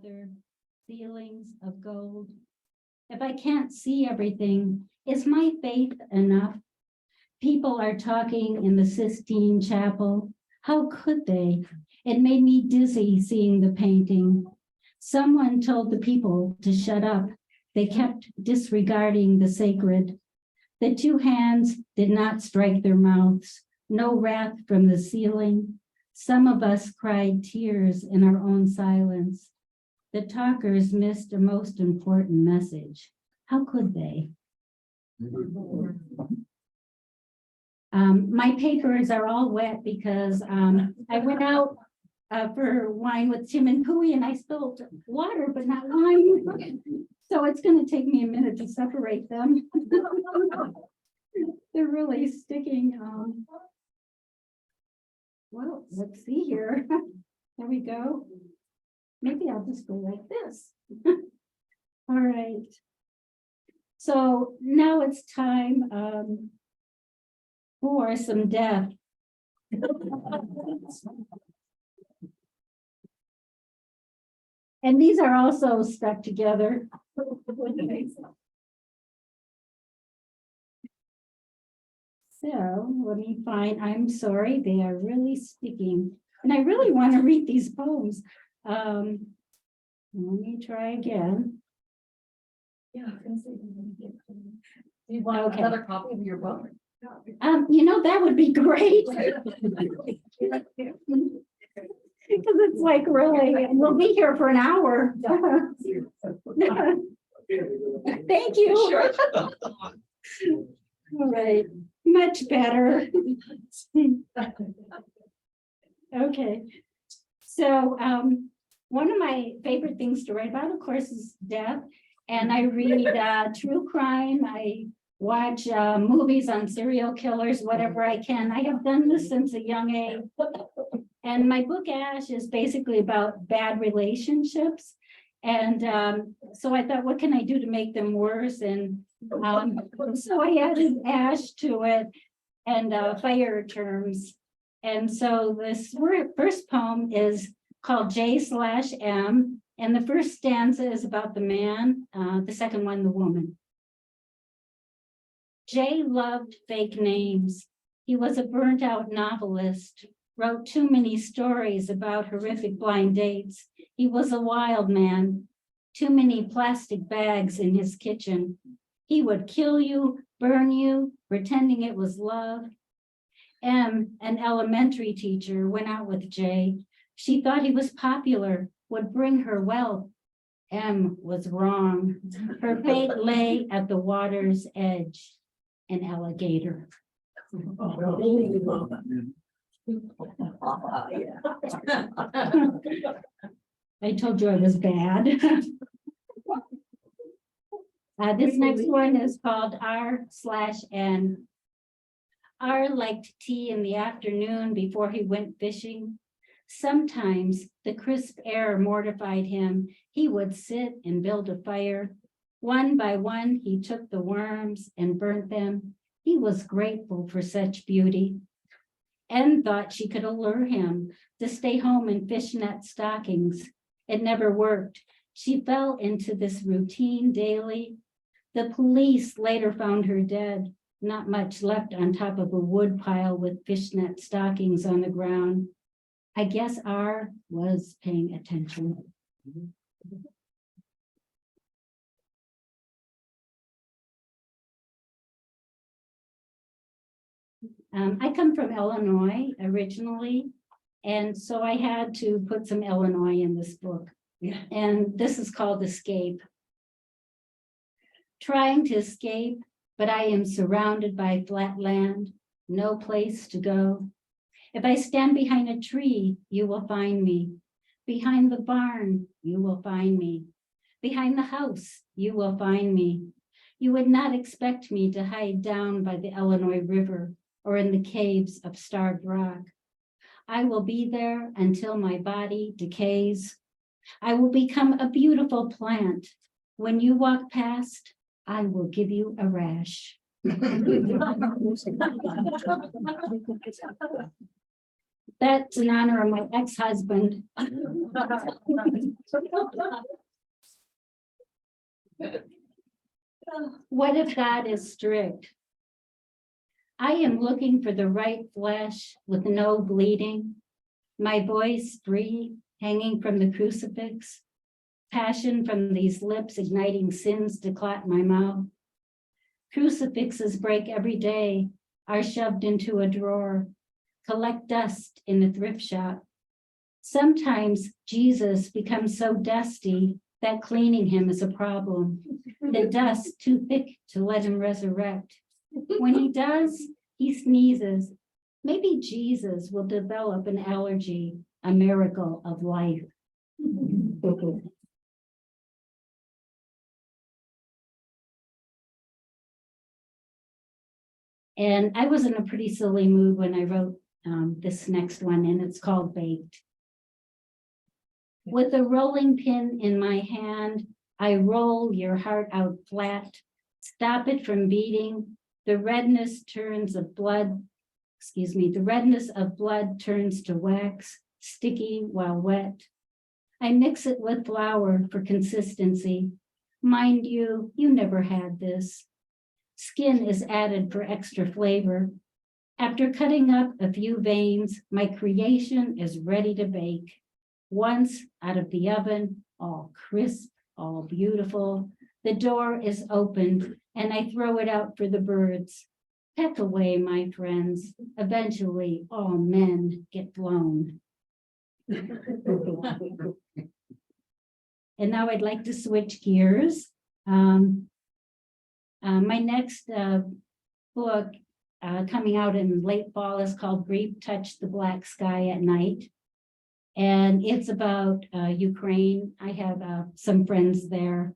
together, feelings of gold. If I can't see everything, is my faith enough? People are talking in the Sistine Chapel. How could they? It made me dizzy seeing the painting. Someone told the people to shut up. They kept disregarding the sacred. The two hands did not strike their mouths. No wrath from the ceiling. Some of us cried tears in our own silence. The talkers missed a most important message. How could they? My papers are all wet because I went out for wine with Tim and Pooey and I spilled water, but not wine. So it's going to take me a minute to separate them. They're really sticking. Well, let's see here. There we go. Maybe I'll just go like this. All right. So now it's time for some death. And these are also stuck together. So let me find, I'm sorry, they are really sticking. And I really want to read these poems. Let me try again. Yeah, I was gonna say, do you want another copy of your book? You know, that would be great. Because it's like really, we'll be here for an hour. Thank you. Sure. All right, much better. Okay, so one of my favorite things to write about, of course, is death. And I read true crime. I watch movies on serial killers, whatever I can. I have done this since a young age. And my book, Ash, is basically about bad relationships. And so I thought, what can I do to make them worse? And so I added ash to it and fire terms. And so this first poem is called J/M. And the first stanza is about the man, the second one, the woman. Jay loved fake names. He was a burnt out novelist, wrote too many stories about horrific blind dates. He was a wild man, too many plastic bags in his kitchen. He would kill you, burn you, pretending it was love. M, an elementary teacher, went out with Jay. She thought he was popular, would bring her wealth. M was wrong. Her fate lay at the water's edge, an alligator. I told you I was bad. This next one is called R/N. R liked tea in the afternoon before he went fishing. Sometimes the crisp air mortified him. He would sit and build a fire. One by one, he took the worms and burnt them. He was grateful for such beauty. N thought she could allure him to stay home in fishnet stockings. It never worked. She fell into this routine daily. The police later found her dead, not much left on top of a wood pile with fishnet stockings on the ground. I guess R was paying attention. I come from Illinois originally, and so I had to put some Illinois in this book. Yeah. And this is called Escape. Trying to escape, but I am surrounded by flat land, no place to go. If I stand behind a tree, you will find me. Behind the barn, you will find me. Behind the house, you will find me. You would not expect me to hide down by the Illinois River or in the caves of Starved Rock. I will be there until my body decays. I will become a beautiful plant. When you walk past, I will give you a rash. That's in honor of my ex-husband. What if God is strict? I am looking for the right flesh with no bleeding, my voice free, hanging from the crucifix, passion from these lips igniting sins to clot my mouth. Crucifixes break every day, are shoved into a drawer, collect dust in the thrift shop. Sometimes Jesus becomes so dusty that cleaning him is a problem. The dust too thick to let him resurrect. When he does, he sneezes. Maybe Jesus will develop an allergy, a miracle of life. And I was in a pretty silly mood when I wrote this next one, and it's called Baked. With a rolling pin in my hand, I roll your heart out flat, stop it from beating. The redness of blood turns to wax, sticky while wet. I mix it with flour for consistency. Mind you, you never had this. Skin is added for extra flavor. After cutting up a few veins, my creation is ready to bake. Once out of the oven, all crisp, all beautiful, the door is opened and I throw it out for the birds. Peck away, my friends. Eventually, all men get blown. And now I'd like to switch gears. My next book coming out in late fall is called Grief Touched the Black Sky at Night. And it's about Ukraine. I have some friends there.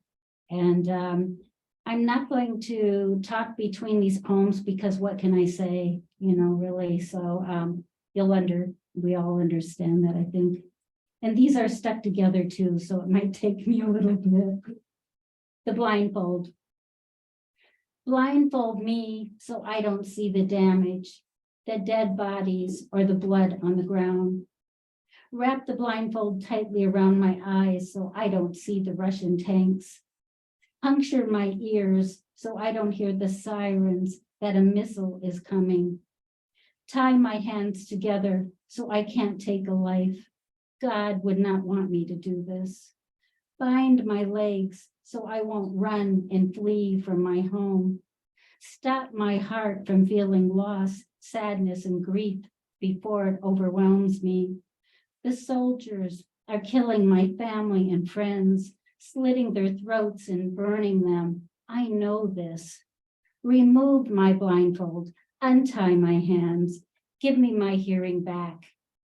And I'm not going to talk between these poems because what can I say, really? So we all understand that, I think. And these are stuck together too, so it might take me a little bit. The blindfold. Blindfold me so I don't see the damage, the dead bodies or the blood on the ground. Wrap the blindfold tightly around my eyes so I don't see the Russian tanks. Puncture my ears so I don't hear the sirens that a missile is coming. Tie my hands together so I can't take a life. God would not want me to do this. Bind my legs so I won't run and flee from my home. Stop my heart from feeling loss, sadness, and grief before it overwhelms me. The soldiers are killing my family and friends, slitting their throats and burning them. I know this. Remove my blindfold, untie my hands, give me my hearing back,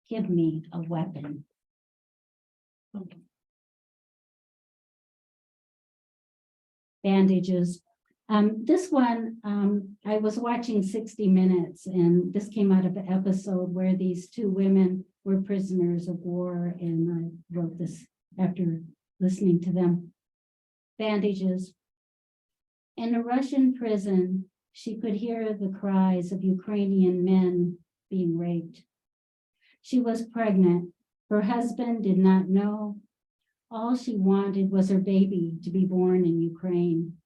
give me a weapon. Bandages. This one, I was watching 60 Minutes, and this came out of an episode where these two women were prisoners of war, and I wrote this after listening to them. Bandages. In a Russian prison, she could hear the cries of Ukrainian men being raped. She was pregnant. Her husband did not know. All she wanted was her baby to be born in Ukraine.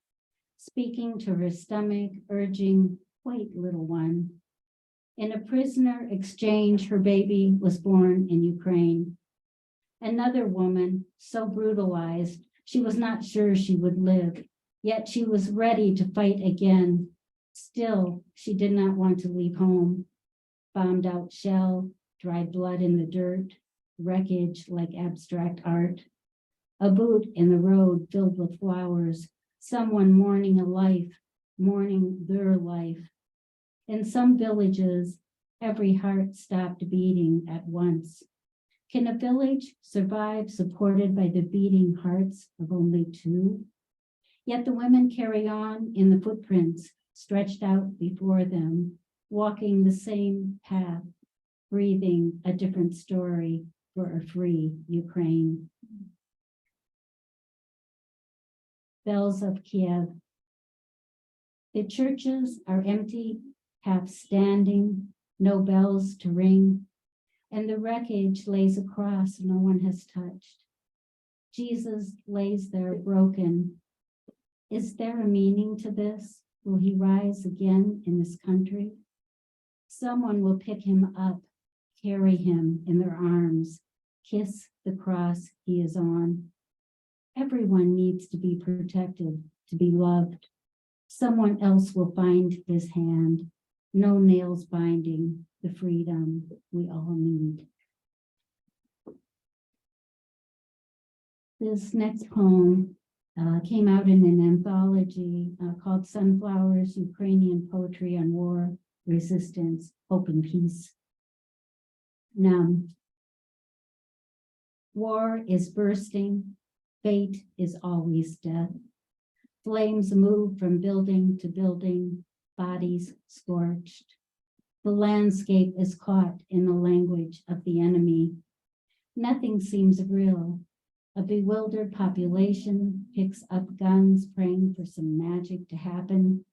Speaking to her stomach, urging, "Wait, little one." In a prisoner exchange, her baby was born in Ukraine. Another woman, so brutalized, she was not sure she would live, yet she was ready to fight again. Still, she did not want to leave home. Bombed out shell, dried blood in the dirt, wreckage like abstract art. A boot in the road filled with flowers, someone mourning a life, mourning their life. In some villages, every heart stopped beating at once. Can a village survive supported by the beating hearts of only two? Yet the women carry on in the footprints stretched out before them, walking the same path, breathing a different story for a free Ukraine. Bells of Kiev. The churches are empty, half standing, no bells to ring. and the wreckage lays across no one has touched. Jesus lays there broken. Is there a meaning to this? Will he rise again in this country? Someone will pick him up, carry him in their arms, kiss the cross he is on. Everyone needs to be protected, to be loved. Someone else will find his hand, no nails binding the freedom we all need. This next poem came out in an anthology called Sunflowers, Ukrainian Poetry on War, Resistance, Hope and Peace. Now, war is bursting, fate is always death. Flames move from building to building, bodies scorched. The landscape is caught in the language of the enemy. Nothing seems real. A bewildered population picks up guns, praying for some magic to happen.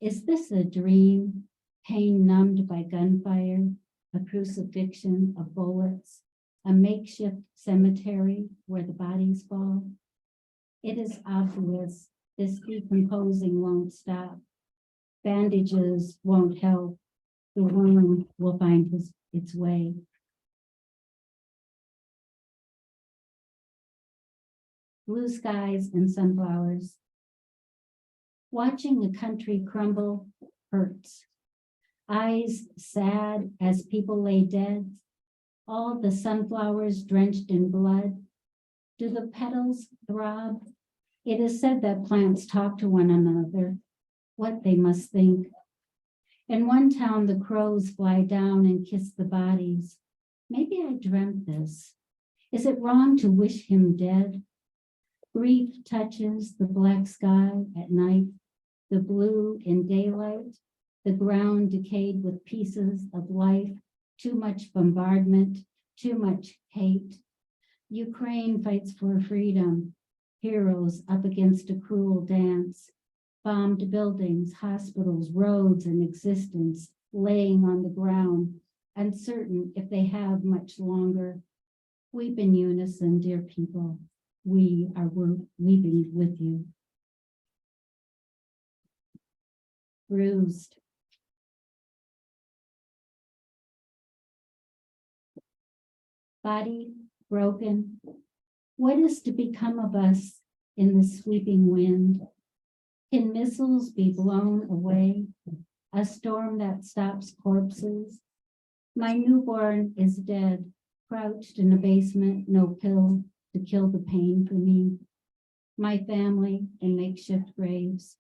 Is this a dream? Pain numbed by gunfire, a crucifixion of bullets, a makeshift cemetery where the bodies fall? It is obvious this decomposing won't stop. Bandages won't help. The wound will find its way. Blue skies and sunflowers. Watching a country crumble hurts. Eyes sad as people lay dead. All the sunflowers drenched in blood. Do the petals throb? It is said that plants talk to one another, what they must think. In one town, the crows fly down and kiss the bodies. Maybe I dreamt this. Is it wrong to wish him dead? Grief touches the black sky at night, the blue in daylight, the ground decayed with pieces of life, too much bombardment, too much hate. Ukraine fights for freedom, heroes up against a cruel dance, bombed buildings, hospitals, roads, and existence laying on the ground, uncertain if they have much longer. Weep in unison, dear people. We are weeping with you. Bruised. Body broken. What is to become of us in the sweeping wind? Can missiles be blown away? A storm that stops corpses? My newborn is dead, crouched in a basement, no pill to kill the pain for me. My family in makeshift graves.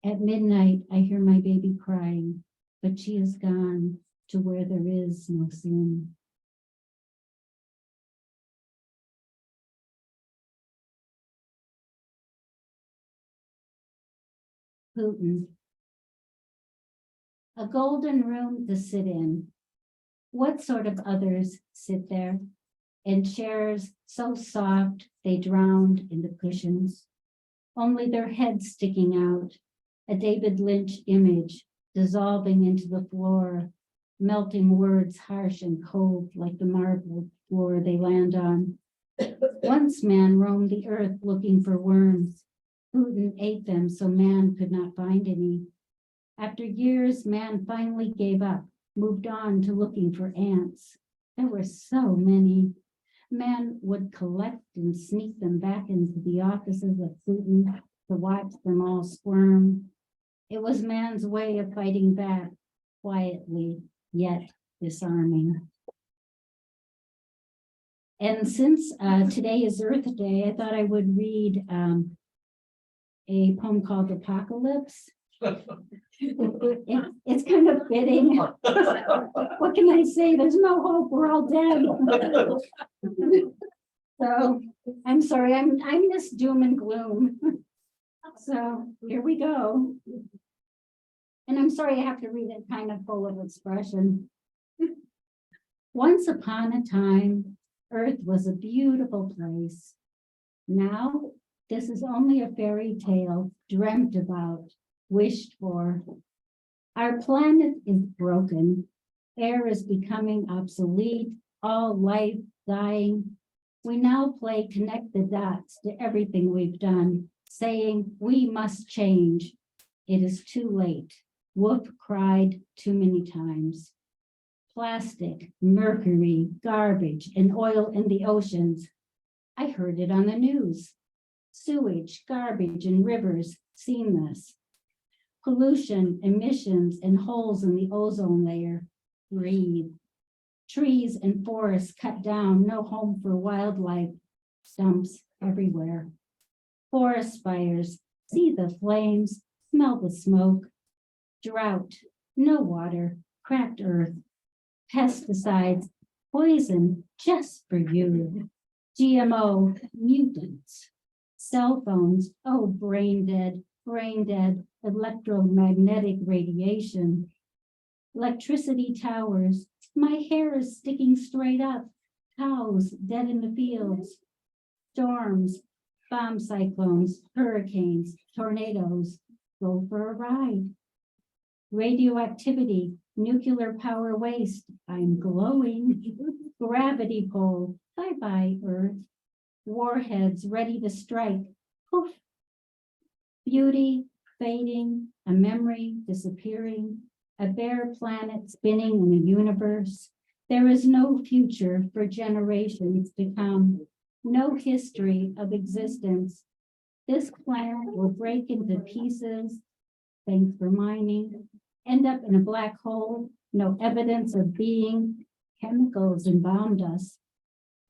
At midnight, I hear my baby crying, but she is gone to where there is no sin. Putin. A golden room to sit in. What sort of others sit there? In chairs so soft they drowned in the cushions, only their heads sticking out, a David Lynch image dissolving into the floor, melting words harsh and cold like the marble floor they land on. Once man roamed the earth looking for worms. Putin ate them so man could not find any. After years, man finally gave up, moved on to looking for ants. There were so many. Man would collect and sneak them back into the offices of Putin to watch them all squirm. It was man's way of fighting back, quietly, yet disarming. And since today is Earth Day, I thought I would read a poem called Apocalypse. It's kind of fitting. What can I say? There's no hope. We're all dead. So I'm sorry. I'm this doom and gloom. So here we go. And I'm sorry I have to read it kind of full of expression. Once upon a time, Earth was a beautiful place. Now, this is only a fairy tale dreamt about, wished for. Our planet is broken. Air is becoming obsolete. all life dying. We now play connect the dots to everything we've done, saying we must change. It is too late. Wolf cried too many times. Plastic, mercury, garbage, and oil in the oceans. I heard it on the news. Sewage, garbage, and rivers, seen this. Pollution, emissions, and holes in the ozone layer. Breathe. Trees and forests cut down, no home for wildlife. Stumps everywhere. Forest fires, see the flames, smell the smoke. Drought, no water, cracked earth. Pesticides, poison just for you. GMO, mutants. Cell phones, oh, brain dead, electromagnetic radiation. Electricity towers, my hair is sticking straight up. Cows dead in the fields. Storms, bomb cyclones, hurricanes, tornadoes. Go for a ride. Radioactivity, nuclear power waste. I'm glowing. Gravity pull, bye-bye, Earth. Warheads ready to strike. Poof. Beauty fading, a memory disappearing, a bare planet spinning in a universe. There is no future for generations to come, no history of existence. This planet will break into pieces, thanks for mining, end up in a black hole, no evidence of being, chemicals embalmed us.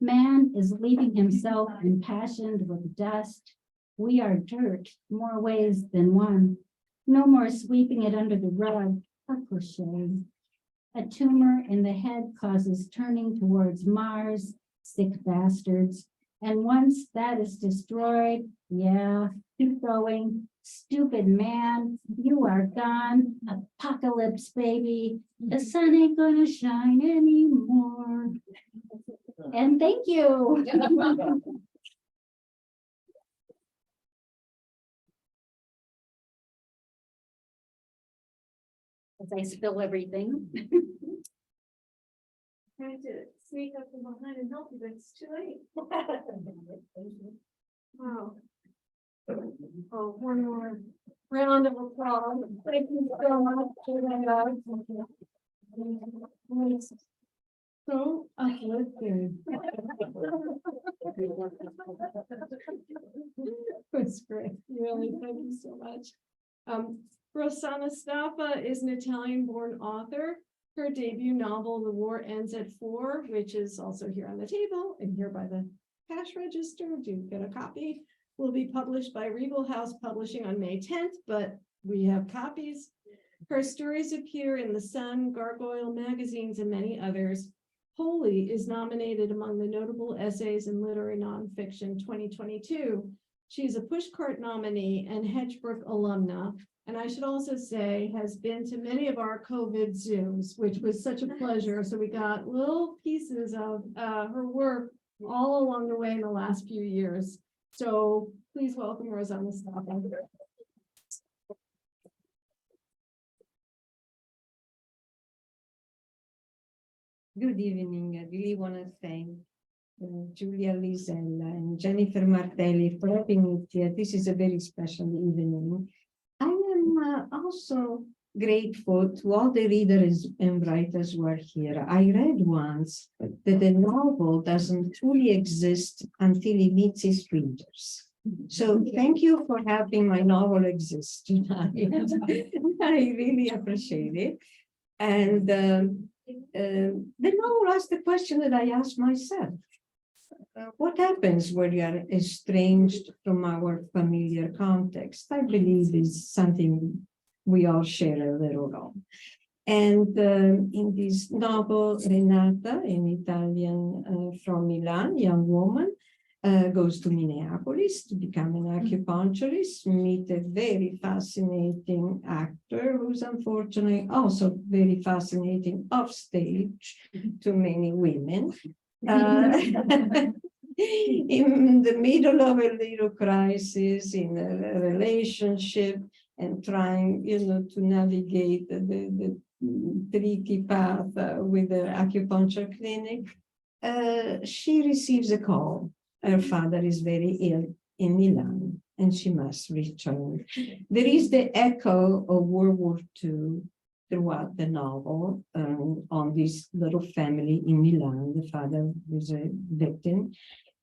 Man is leaving himself impassioned with dust. We are dirt, more ways than one. No more sweeping it under the rug, a cliche. A tumor in the head causes turning towards Mars, sick bastards. And once that is destroyed, yeah, keep going. Stupid man, you are gone. Apocalypse, baby. The sun ain't gonna shine anymore. And thank you. As I spill everything. Trying to sneak up from behind and help you, but it's too late. Wow. Oh, one more round of applause. Thank you so much for that. So uplifting. That's great. Really, thank you so much. Rosanna Staffa is an Italian-born author. Her debut novel, The War Ends at 4, which is also here on the table and here by the cash register, do get a copy, will be published by Regal House Publishing on May 10th, but we have copies. Her stories appear in The Sun, Gargoyle magazines, and many others. Holy is nominated among the notable essays in literary nonfiction 2022. She's a Pushcart nominee and Hedgebrook alumna. And I should also say has been to many of our COVID Zooms, which was such a pleasure. So we got little pieces of her work all along the way in the last few years. So please welcome Rosanna Staffa. Good evening. I really want to thank Julia Lisella and Jennifer Martelli for having me here. This is a very special evening. I am also grateful to all the readers and writers who are here. I read once that a novel doesn't truly exist until it meets its readers. So thank you for having my novel exist tonight. I really appreciate it. And the novel asked the question that I asked myself. What happens when you are estranged from our familiar context? I believe is something we all share a little of. And in this novel, Renata, an Italian from Milan, young woman, goes to Minneapolis to become an acupuncturist, meet a very fascinating actor who's unfortunately also very fascinating off stage to many women. In the middle of a little crisis in a relationship and trying, to navigate the tricky path with the acupuncture clinic, she receives a call. Her father is very ill in Milan and she must return. There is the echo of World War II throughout the novel on this little family in Milan. The father was a victim.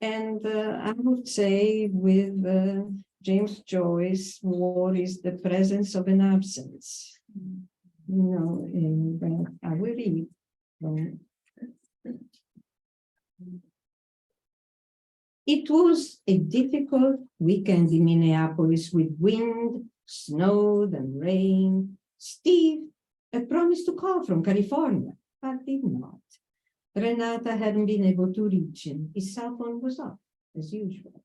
And I would say with James Joyce, war is the presence of an absence. You know, and I will read. It was a difficult weekend in Minneapolis with wind, snow, and rain. Steve had promised to call from California, but did not. Renata hadn't been able to reach him. His cell phone was off, as usual.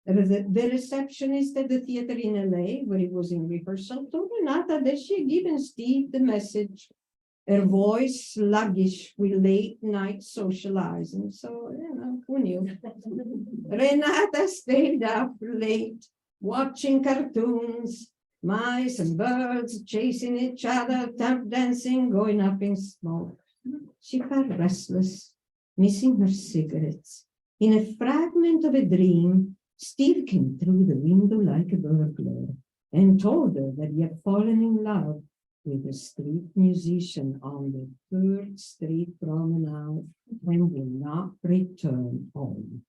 The receptionist at the theater in LA, where he was in rehearsal, told Renata that she had given Steve the message, her voice sluggish with late night socializing. So, you know, who knew? Renata stayed up late, watching cartoons, mice and birds chasing each other, tap dancing, going up in smoke. She felt restless, missing her cigarettes. In a fragment of a dream, Steve came through the window like a burglar and told her that he had fallen in love with a street musician on the 3rd Street Promenade and will not return home.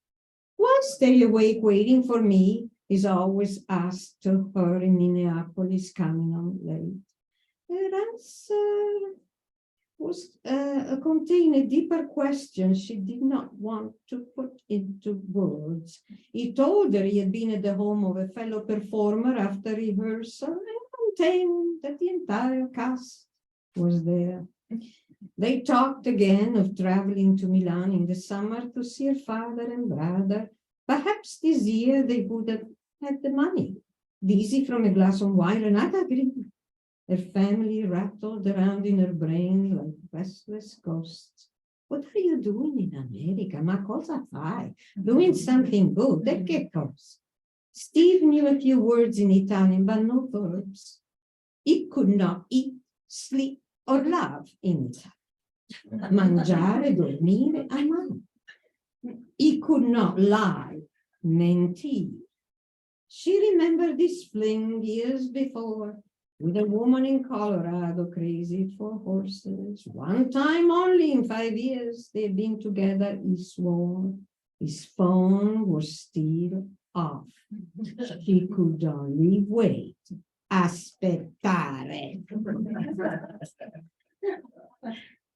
Why stay awake waiting for me? Is always asked to her in Minneapolis coming on late. Her answer was contained a deeper question she did not want to put into words. He told her he had been at the home of a fellow performer after rehearsal and contained that the entire cast was there. They talked again of traveling to Milan in the summer to see her father and brother. Perhaps this year they would have had the money. Dizzy from a glass of wine, Renata agreed. Her family rattled around in her brain like restless ghosts. What are you doing in America? Ma cosa fai? Doing something good. That che cosa? Steve knew a few words in Italian, but no verbs. He could not eat, sleep, or love in Italian. Mangiare, dormire, amare. He could not lie, mentir. She remembered this fling years before with a woman in Colorado crazy for horses. One time only in 5 years they'd been together, he swore. His phone was still off. She could only wait. Aspettare.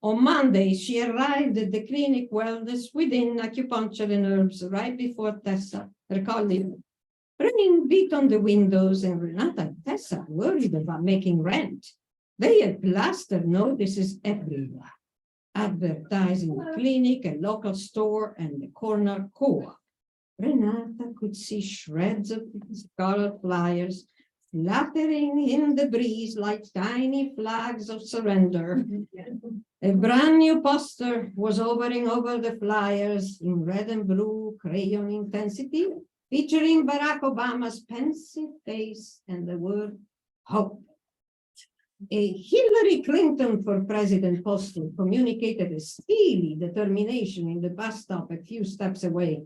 On Monday, she arrived at the clinic wellness within acupuncture and herbs right before Tessa, her colleague. Rain beat on the windows and Renata and Tessa worried about making rent. They had plastered notices everywhere, advertising the clinic, a local store, and the corner co-op. Renata could see shreds of scarlet flyers fluttering in the breeze like tiny flags of surrender. A brand new poster was hovering over the flyers in red and blue crayon intensity, featuring Barack Obama's pensive face and the word hope. A Hillary Clinton for president poster communicated a steely determination in the bus stop a few steps away.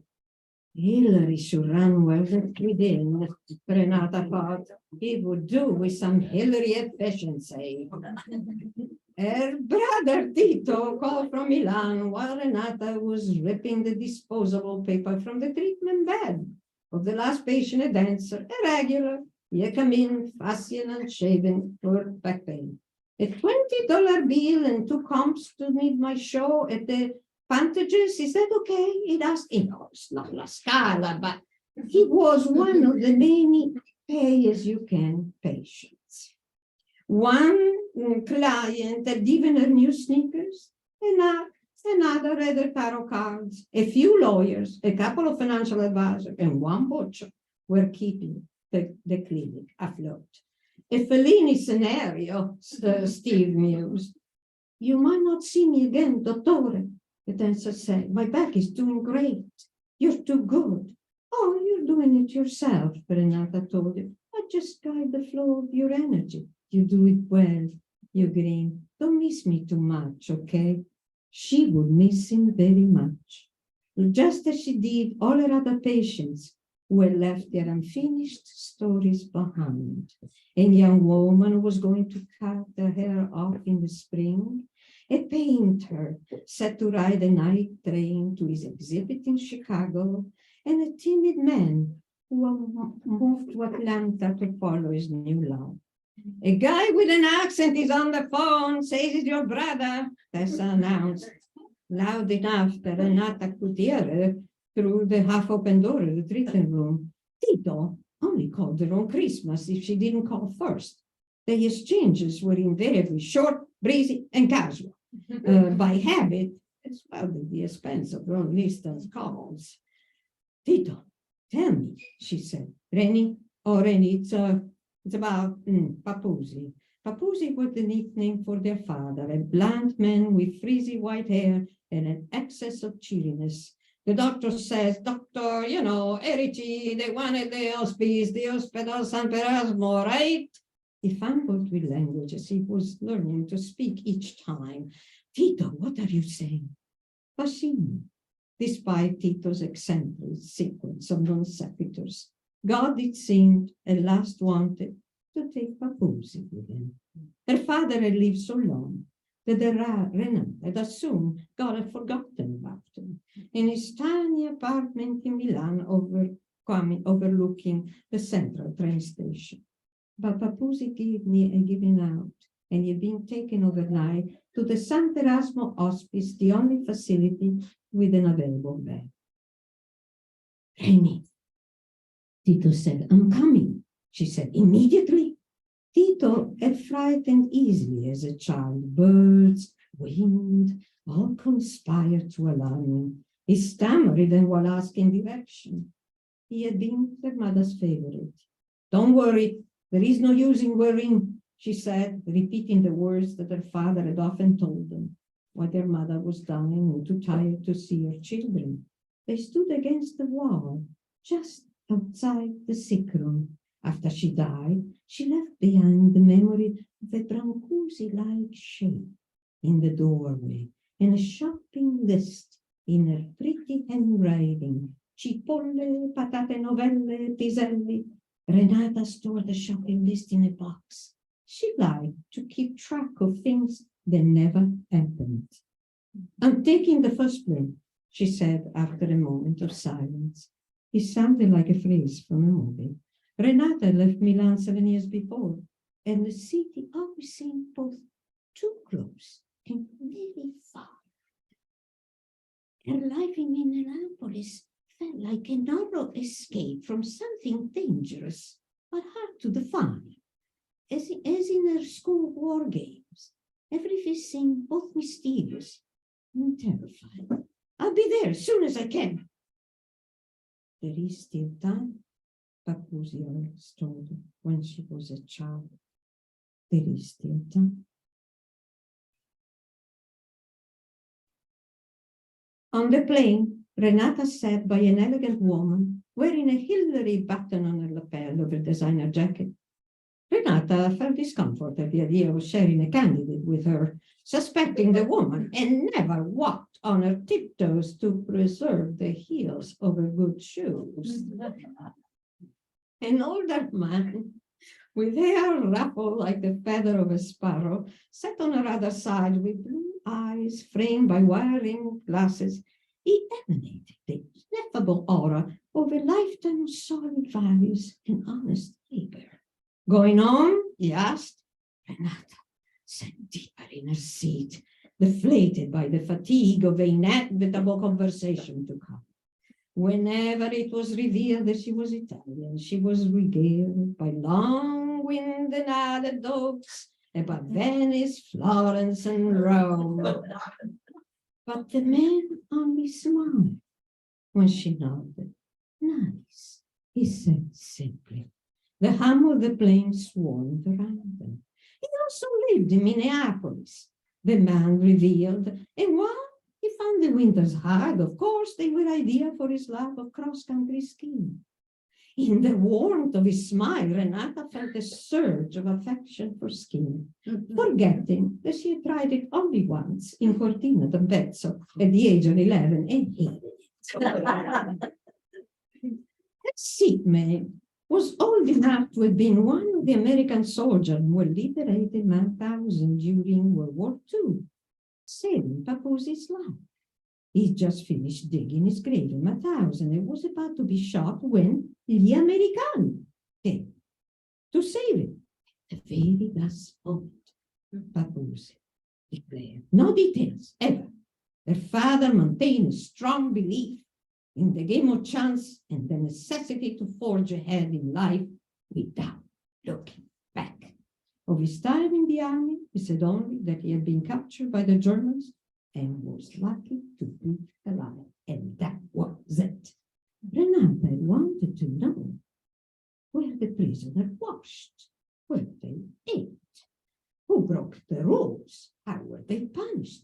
Hillary should run well within, Renata thought. He would do with some Hillary efficiency. Her brother Tito called from Milan while Renata was ripping the disposable paper from the treatment bed of the last patient, a dancer, a regular. You come in, fussy and unshaven, for back pain. A $20 bill and 2 comps to meet my show at the Pantages. Is that okay? It asked, it's not La Scala, but he was one of the many pay-as-you-can patients. One client had given her new sneakers, another read her tarot cards. A few lawyers, a couple of financial advisors, and one butcher were keeping the clinic afloat. A Fellini scenario, Steve mused. You might not see me again, Dottore, the dancer said. My back is doing great. You're too good. Oh, you're doing it yourself, Renata told him. I just guide the flow of your energy. You do it well, you grinned. Don't miss me too much, okay? She would miss him very much, just as she did all her other patients who had left their unfinished stories behind. A young woman who was going to cut her hair off in the spring, a painter set to ride a night train to his exhibit in Chicago, and a timid man who moved to Atlanta to follow his new love. A guy with an accent is on the phone, says he's your brother, Tessa announced, loud enough that Renata could hear her through the half-open door of the treatment room. Tito only called her on Christmas if she didn't call first. The exchanges were invariably short, breezy, and casual, by habit, as well at the expense of long-distance calls. Tito, tell me, she said. Rennie, it's about Papusi. Papusi was the nickname for their father, a blunt man with frizzy white hair and an excess of cheeriness. The doctor says, Doctor, Eriti, they wanted the hospice, the Hospital San Perasmo, right? He fumbled with language as he was learning to speak each time. Tito, what are you saying? Bacino. Despite Tito's eccentric sequence of non sequiturs, God, it seemed, at last wanted to take Papusi with him. Her father had lived so long that Renata had assumed God had forgotten about him. In his tiny apartment in Milan overlooking the central train station. But Papusi gave me a giving out, and he had been taken overnight to the San Erasmo Hospice, the only facility with an available bed. Rennie, Tito said, I'm coming, she said, immediately. Tito had frightened easily as a child. Birds, wind, all conspired to alarm him. He stammered even while asking direction. He had been their mother's favorite. Don't worry, there is no use in worrying, she said, repeating the words that her father had often told them, while their mother was dying and too tired to see her children. They stood against the wall, just outside the sick room. After she died, she left behind the memory of a Brancusi-like shape in the doorway and a shopping list in her pretty handwriting. Cipolle, patate novelle, piselli. Renata stored the shopping list in a box. She liked to keep track of things that never happened. I'm taking the first plane, she said after a moment of silence. It sounded like a phrase from a movie. Renata left Milan 7 years before, and the city always seemed both too close and very far. Her life in Minneapolis felt like a narrow escape from something dangerous, but hard to define. As in her school war games, everything seemed both mysterious and terrifying. I'll be there as soon as I can. There is still time, Papusi always told her when she was a child. There is still time. On the plane, Renata sat by an elegant woman wearing a Hillary button on her lapel of her designer jacket. Renata felt discomfort at the idea of sharing a candidate with her, suspecting the woman, and never walked on her tiptoes to preserve the heels of her good shoes. An older man, with hair ruffled like the feather of a sparrow, sat on her other side with blue eyes framed by wire-rimmed glasses. He emanated the ineffable aura of a lifetime of solid values and honest labor. Going on? He asked. Renata sank deeper in her seat, deflated by the fatigue of the inevitable conversation to come. Whenever it was revealed that she was Italian, she was regaled by long-winded anecdotes about Venice, Florence, and Rome. But the man only smiled when she nodded. Nice, he said simply. The hum of the plane swarmed around them. He also lived in Minneapolis, the man revealed, and while he found the winters hard, of course, they were ideal for his love of cross-country skiing. In the warmth of his smile, Renata felt a surge of affection for skiing, forgetting that she had tried it only once in Cortina d'Ampezzo at the age of 11 and hated it. That seatmate was old enough to have been one of the American soldiers who were liberated 1,000 during World War II, saving Paposi's life. He just finished digging his grave in 1,000 and was about to be shot when gli Americani came to save him. At the very last moment, Paposi declared, no details ever. Their father maintained a strong belief in the game of chance and the necessity to forge ahead in life without looking back. Of his time in the army, he said only that he had been captured by the Germans and was lucky to be alive. And that was it. Renata wanted to know where the prisoner washed, where they ate, who broke the rules, how were they punished.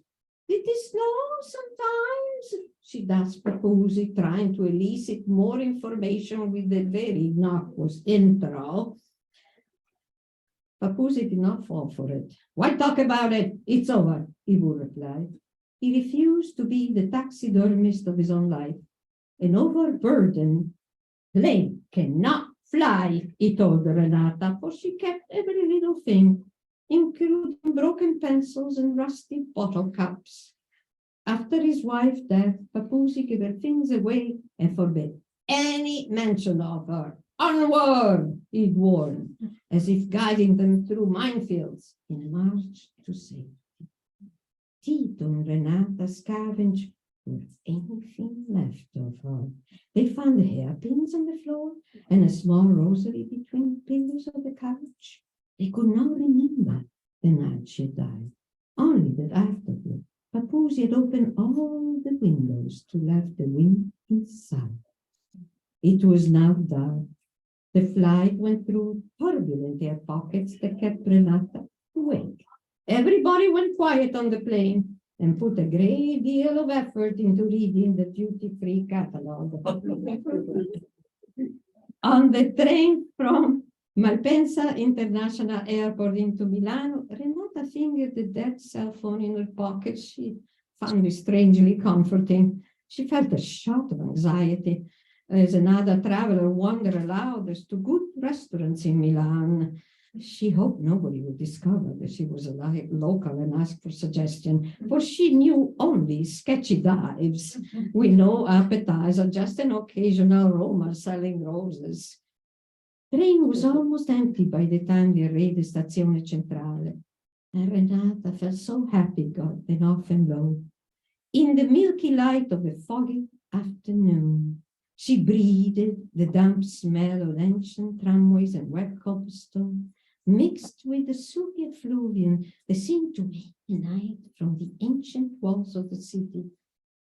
Did it snow sometimes? She'd asked Paposi, trying to elicit more information with a very innocuous intro. Paposi did not fall for it. Why talk about it? It's over, he would reply. He refused to be the taxidermist of his own life. An overburdened plane cannot fly, he told Renata, for she kept every little thing, including broken pencils and rusty bottle caps. After his wife's death, Paposi gave her things away and forbade any mention of her. Onward, he'd warned, as if guiding them through minefields in march to safety. Tito and Renata scavenged for anything left of her. They found the hairpins on the floor and a small rosary between the pillows of the couch. They could not remember the night she died, only that afterward, Paposi had opened all the windows to let the wind inside. It was now dark. The flight went through turbulent air pockets that kept Renata awake. Everybody went quiet on the plane and put a great deal of effort into reading the duty-free catalog. On the train from Malpensa International Airport into Milano, Renata fingered the dead cell phone in her pocket. She found it strangely comforting. She felt a shot of anxiety as another traveler wandered aloud as to good restaurants in Milan. She hoped nobody would discover that she was a local and ask for suggestion, for she knew only sketchy dives with no appetizer, just an occasional Roma selling roses. The train was almost empty by the time they reached the Stazione Centrale, and Renata felt so happy it got then off and low. In the milky light of a foggy afternoon, she breathed the damp smell of ancient tramways and wet cobblestone, mixed with the sooty effluvium that seemed to emanate from the ancient walls of the city.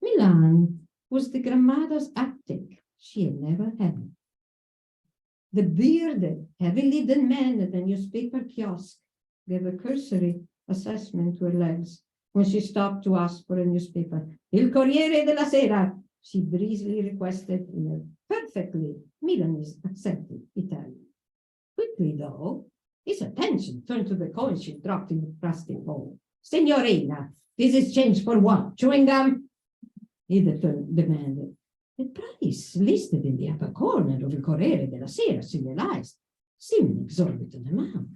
Milan was the grandmother's attic. She had never had. The bearded, heavy-lidded man at the newspaper kiosk gave a cursory assessment to her legs when she stopped to ask for a newspaper. Il Corriere della Sera, she breezily requested in a perfectly Milanese accented Italian. Quickly, though, his attention turned to the coin she dropped in the plastic bowl. Signorina, this is change for what? Chewing gum? He demanded. The price listed in the upper corner of the Corriere della Sera signalized seemed an exorbitant amount.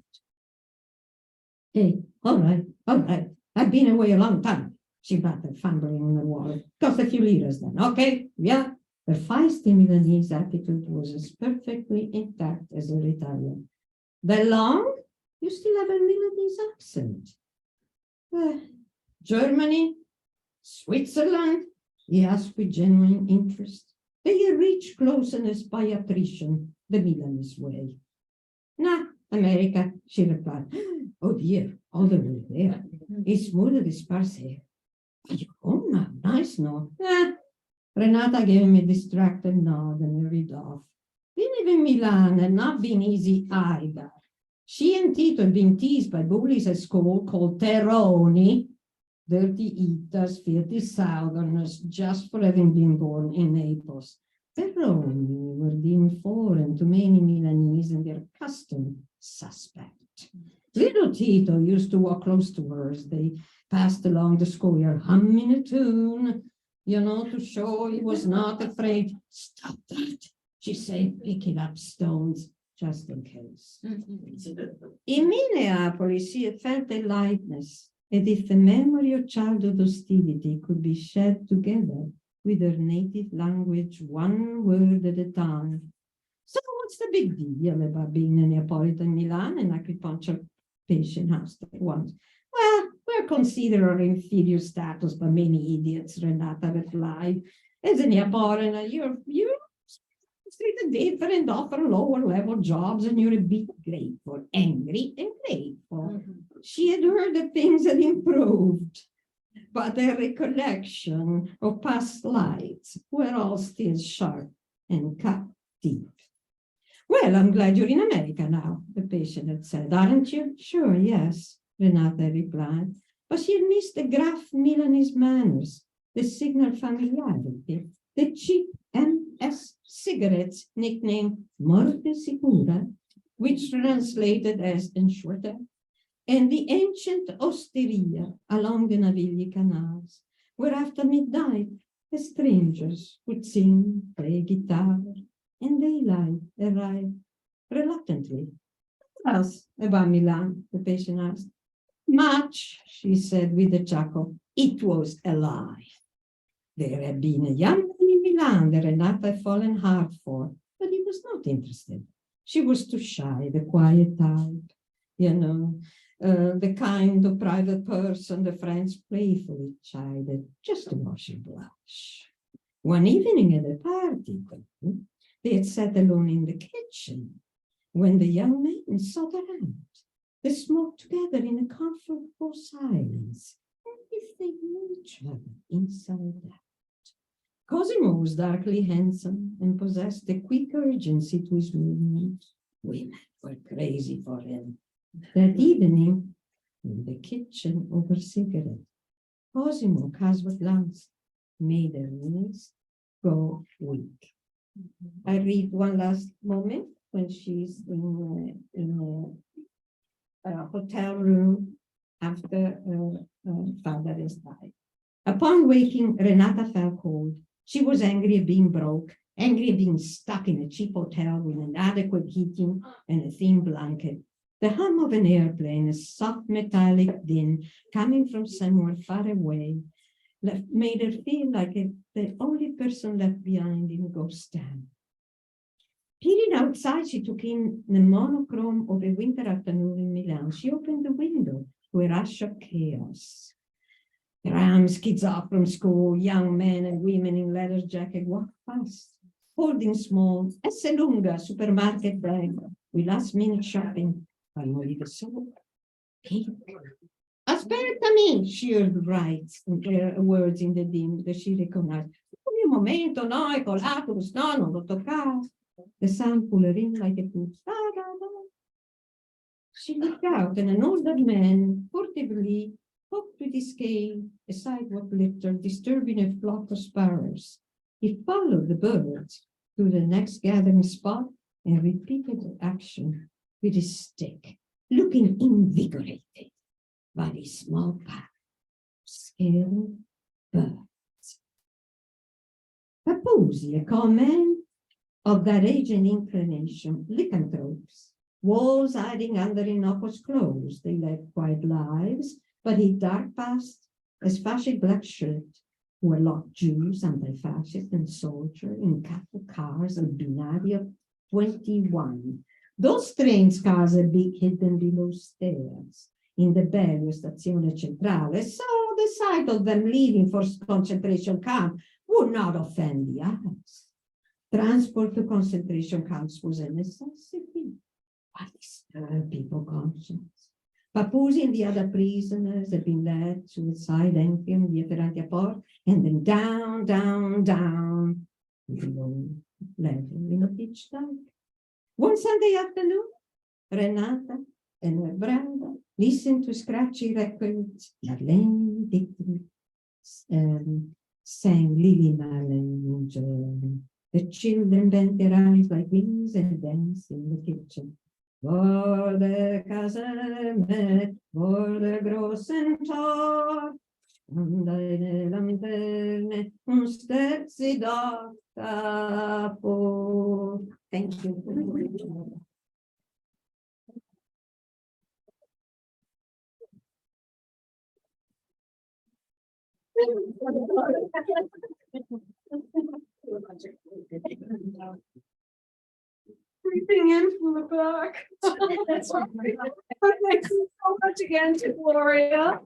Hey, all right. I've been away a long time, she muttered, fumbling in her wallet. Cost a few liras then, okay? Yeah. Her feisty Milanese attitude was as perfectly intact as her Italian. That long? You still have a Milanese accent. Germany? Switzerland? He asked with genuine interest. They reach closeness by attrition, the Milanese way. Nah, America, she replied. Oh dear, all the way there. He smoothed his sparse hair. You go now, nice no. Renata gave him a distracted nod and hurried off. Being in Milan had not been easy either. She and Tito had been teased by bullies at school called terroni, dirty eaters, filthy southerners, just for having been born in Naples. Terroni were deemed foreign to many Milanese and their custom suspect. Little Tito used to walk close to her as they passed along the square, humming a tune, to show he was not afraid. Stop that, she said, picking up stones just in case. In Minneapolis, she had felt a lightness, as if the memory of childhood hostility could be shed together with her native language, one word at a time. So what's the big deal about being a Neapolitan Milan and acupuncture patient house at once? Well, we're considered our inferior status by many idiots, Renata replied. As a Neapolitan, you're treated different, offer lower level jobs, and you're a bit grateful, angry and grateful. She had heard that things had improved, but her recollection of past lives were all still sharp and cut deep. Well, I'm glad you're in America now, the patient had said, aren't you? Sure, yes, Renata replied, but she had missed the gruff Milanese manners, the signal familiarity, the cheap MS cigarettes nicknamed Morte Sicura, which translated as ensured, and the ancient osteria along the Navigli canals, where after midnight the strangers would sing, play guitar, and daylight arrived reluctantly. What else about Milan? The patient asked. Much, she said with a chuckle. It was a lie. There had been a young man in Milan that Renata had fallen hard for, but he was not interested. She was too shy, the quiet type, the kind of private person the friends playfully chided just to watch her blush. One evening at a party, they had sat alone in the kitchen when the young man sought her hand. They smoked together in a comfortable silence, and if they knew each other inside out. Cosimo was darkly handsome and possessed a quick urgency to his movements. Women were crazy for him. That evening, in the kitchen over cigarette, Cosimo casual glance made her knees go weak. I read one last moment when she's in a hotel room after her father has died. Upon waking, Renata felt cold. She was angry at being broke, angry at being stuck in a cheap hotel with inadequate heating and a thin blanket. The hum of an airplane, a soft metallic din coming from somewhere far away, made her feel like the only person left behind in a ghost town. Peering outside, she took in the monochrome of a winter afternoon in Milan. She opened the window to a rush of chaos. Trams, kids off from school, young men and women in leather jackets walked past, holding small Esselunga supermarket bag with last-minute shopping. Finally, the soul. Aspettami, she heard words in the dim that she recognized. Un momento, no, è colato, no, non l'ho toccato. The sound pulled her in like a tooth. She looked out, and an older man furtively hopped with his cane, a sidewalk litter, disturbing a flock of sparrows. He followed the birds to the next gathering spot and repeated the action with his stick, looking invigorated by his small pack of scaly birds. Papusi, a common of that age and inclination, lycanthropes, walls hiding under innocuous clothes. They led quiet lives, but he dark past as fascist black shirt, who were locked Jews, anti-fascist and soldier in cattle cars and binario 21. Those strange cars are big hidden below stairs in the Bello Stazione Centrale, so the sight of them leaving for concentration camp would not offend the eyes. Transport to concentration camps was a necessity. What disturbed people's conscience? Papusi and the other prisoners had been led suicide Enfium via Ferranti a Port, and then down, down, down, below level in a pitch dark. One Sunday afternoon, Renata and her Branda listened to scratchy records. Marlene Dietrich sang Lily Marlene in German. The children bent their eyes like wings and danced in the kitchen. Vor de caserne, vor de großen Tor, an deine Lanterne, und stellt sie dort davor. Thank you. Creeping in from the back. Thank you so much again to Gloria.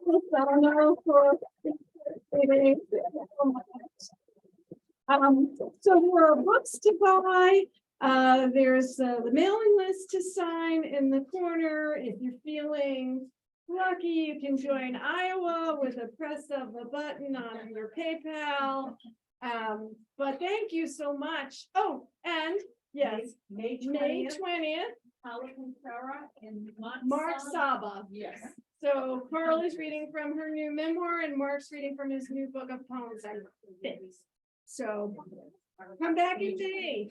Rosanna for so there are books to buy. There's the mailing list to sign in the corner. If you're feeling lucky, you can join Iowa with a press of a button on your PayPal. But thank you so much. Oh, and yes, May 20th, Mark Saba. Yes. So Carl is reading from her new memoir and Mark's reading from his new book of poems, I think. So come back in May.